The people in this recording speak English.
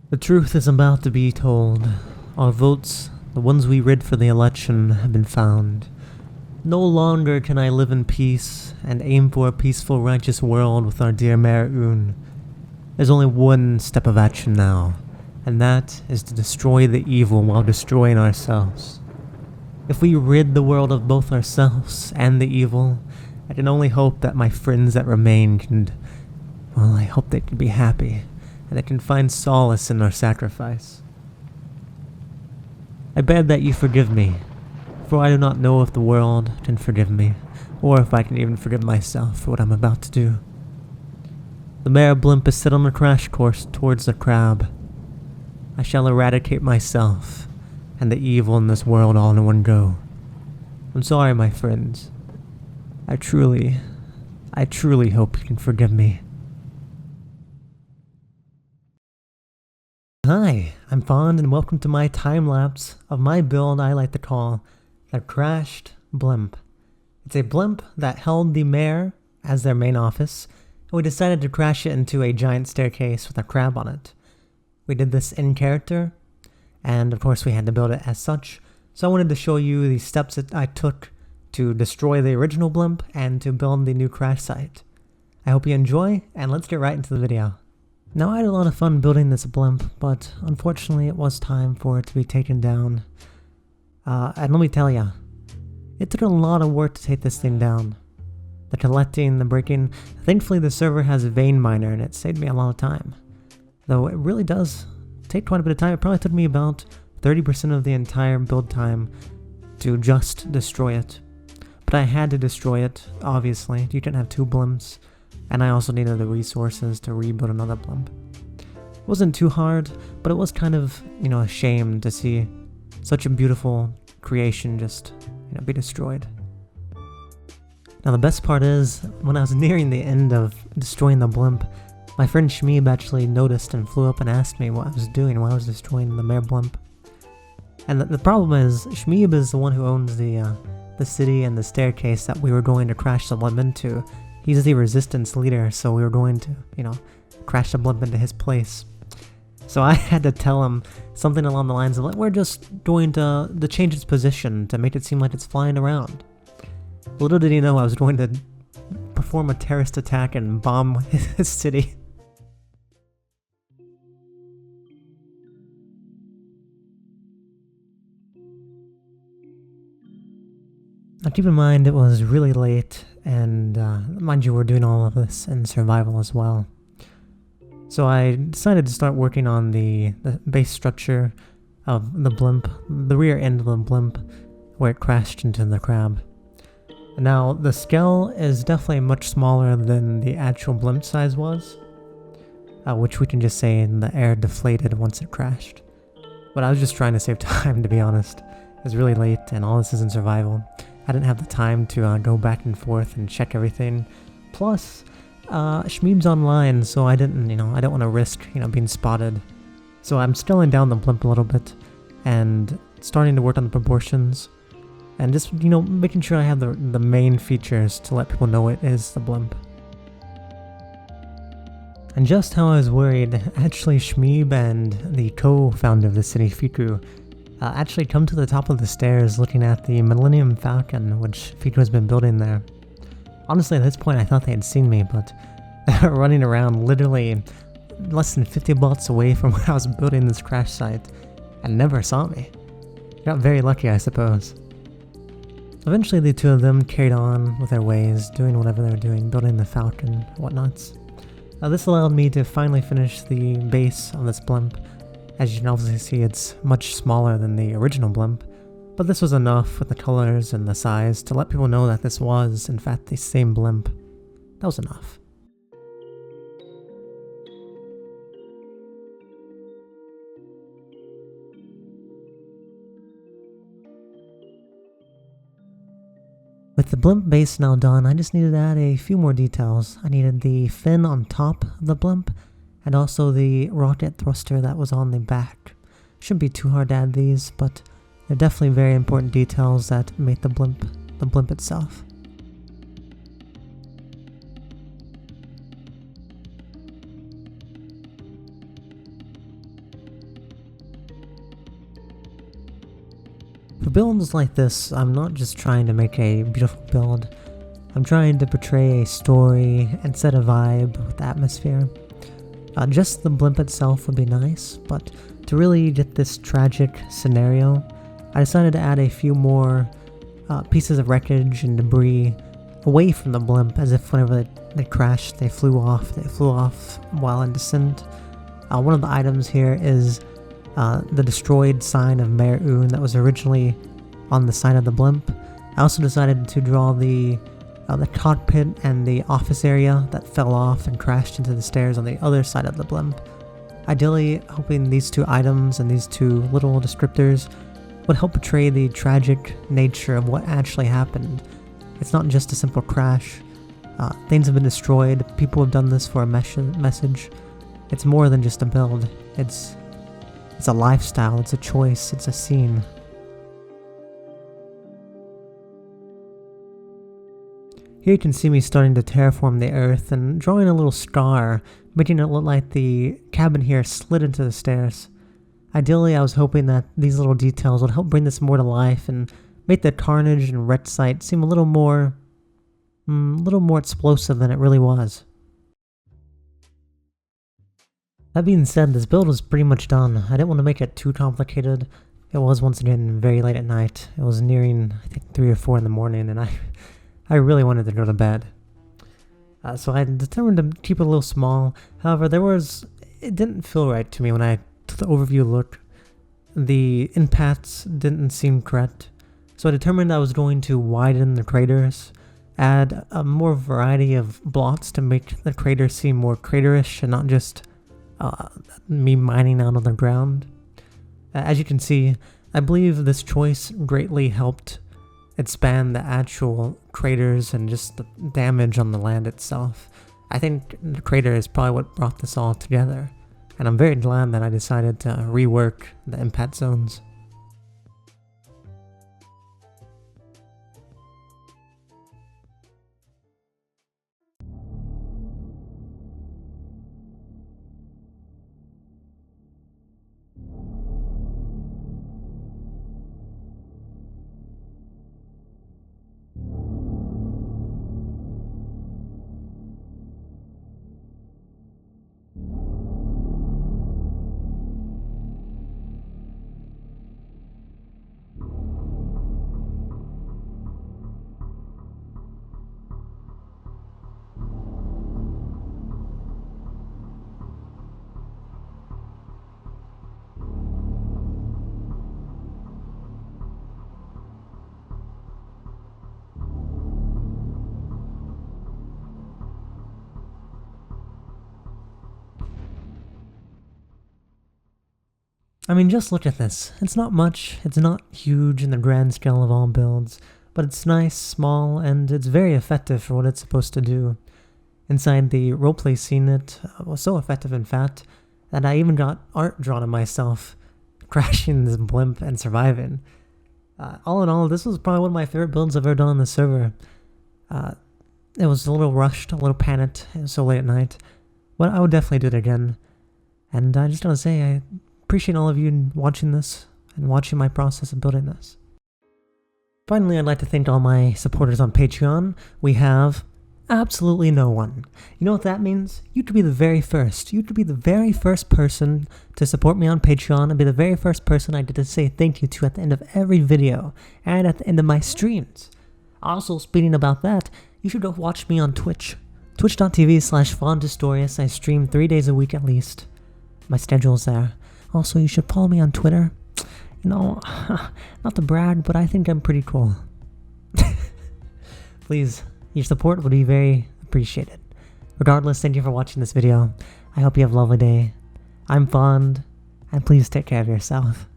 The truth is about to be told. Our votes, the ones we rid for the election, have been found. No longer can I live in peace and aim for a peaceful, righteous world with our dear Mayor Un. There's only one step of action now, and that is to destroy the evil while destroying ourselves. If we rid the world of both ourselves and the evil, I can only hope that my friends that remain can, well, I hope they can be happy, and they can find solace in our sacrifice. I beg that you forgive me, for I do not know if the world can forgive me, or if I can even forgive myself for what I'm about to do. The Mayor Blimp is set on a crash course towards the crab. I shall eradicate myself and the evil in this world all in one go. I'm sorry, my friends. I truly hope you can forgive me. Hi, I'm Fawn and welcome to my time-lapse of my build I like to call the Crashed Blimp. It's a blimp that held the mayor as their main office, and we decided to crash it into a giant staircase with a crab on it. We did this in character, and of course we had to build it as such, so I wanted to show you the steps that I took to destroy the original blimp and to build the new crash site. I hope you enjoy, and let's get right into the video. Now, I had a lot of fun building this blimp, but unfortunately it was time for it to be taken down. And let me tell ya, it took a lot of work to take this thing down. The collecting, the breaking. Thankfully the server has a vein miner and it saved me a lot of time. Though it really does take quite a bit of time. It probably took me about 30% of the entire build time to just destroy it. But I had to destroy it, obviously. You can't have two blimps. And I also needed the resources to rebuild another blimp. It wasn't too hard, but it was kind of, a shame to see such a beautiful creation just, be destroyed. Now the best part is, when I was nearing the end of destroying the blimp, my friend Shmeeb actually noticed and flew up and asked me what I was doing while I was destroying the mayor blimp. And the problem is, Shmeeb is the one who owns the city and the staircase that we were going to crash the blimp into. He's the resistance leader, so we were going to, crash the blimp into his place. So I had to tell him something along the lines of, like, we're just going to change its position to make it seem like it's flying around. Little did he know I was going to perform a terrorist attack and bomb his city. Now keep in mind it was really late, and mind you, we're doing all of this in survival as well. So I decided to start working on the base structure of the blimp, the rear end of the blimp, where it crashed into the crab. Now the scale is definitely much smaller than the actual blimp size was, which we can just say the air deflated once it crashed. But I was just trying to save time, to be honest. It was really late and all this is in survival. I didn't have the time to go back and forth and check everything. Plus, Shmeeb's online, so I didn't want to risk, being spotted. So I'm scaling down the blimp a little bit and starting to work on the proportions and just, making sure I have the main features to let people know it is the blimp. And just how I was worried, actually Shmeeb and the co-founder of the city, Fiku, actually come to the top of the stairs looking at the Millennium Falcon, which Fiku has been building there. Honestly, at this point I thought they had seen me, but they were running around literally less than 50 blocks away from where I was building this crash site and never saw me. Got very lucky, I suppose. Eventually the two of them carried on with their ways, doing whatever they were doing, building the Falcon and whatnots. This allowed me to finally finish the base of this blimp. As you can obviously see, it's much smaller than the original blimp, but this was enough with the colors and the size to let people know that this was, in fact, the same blimp. That was enough. With the blimp base now done, I just needed to add a few more details. I needed the fin on top of the blimp, and also the rocket thruster that was on the back. Shouldn't be too hard to add these, but they're definitely very important details that make the blimp itself. For builds like this, I'm not just trying to make a beautiful build, I'm trying to portray a story and set a vibe with atmosphere. Just the blimp itself would be nice, but to really get this tragic scenario, I decided to add a few more pieces of wreckage and debris away from the blimp, as if whenever they crashed, they flew off while in descent. One of the items here is the destroyed sign of Mayor Un that was originally on the side of the blimp. I also decided to draw the cockpit and the office area that fell off and crashed into the stairs on the other side of the blimp. Ideally, hoping these two items and these two little descriptors would help portray the tragic nature of what actually happened. It's not just a simple crash. Things have been destroyed, people have done this for a message. It's more than just a build. It's a lifestyle, it's a choice, it's a scene. Here you can see me starting to terraform the earth and drawing a little scar, making it look like the cabin here slid into the stairs. Ideally, I was hoping that these little details would help bring this more to life and make the carnage and wrecked site seem a little more explosive than it really was. That being said, this build was pretty much done. I didn't want to make it too complicated. It was once again very late at night. It was nearing, I think, 3 or 4 in the morning, and I really wanted to go to bed. So I determined to keep it a little small. However, it didn't feel right to me when I took the overview look. The impacts didn't seem correct. So I determined I was going to widen the craters, add a more variety of blocks to make the craters seem more craterish and not just me mining out on the ground. As you can see, I believe this choice greatly helped expand the actual craters and just the damage on the land itself. I think the crater is probably what brought this all together, and I'm very glad that I decided to rework the impact zones. I mean, just look at this. It's not much, it's not huge in the grand scale of all builds, but it's nice, small, and it's very effective for what it's supposed to do. Inside the roleplay scene, it was so effective in fact, that I even got art drawn of myself crashing this blimp and surviving. All in all, this was probably one of my favorite builds I've ever done on the server. It was a little rushed, a little panicked, it was so late at night, but I would definitely do it again. And I just want to say, I appreciate all of you watching this and watching my process of building this. Finally, I'd like to thank all my supporters on Patreon. We have absolutely no one. You know what that means? You could be the very first. You could be the very first person to support me on Patreon and be the very first person I get to say thank you to at the end of every video and at the end of my streams. Also, speaking about that, you should go watch me on Twitch. Twitch.tv/FondHistorious. I stream 3 days a week at least. My schedule's there. Also, you should follow me on Twitter. You know, not to brag, but I think I'm pretty cool. Please, your support would be very appreciated. Regardless, thank you for watching this video. I hope you have a lovely day. I'm Fond, and please take care of yourself.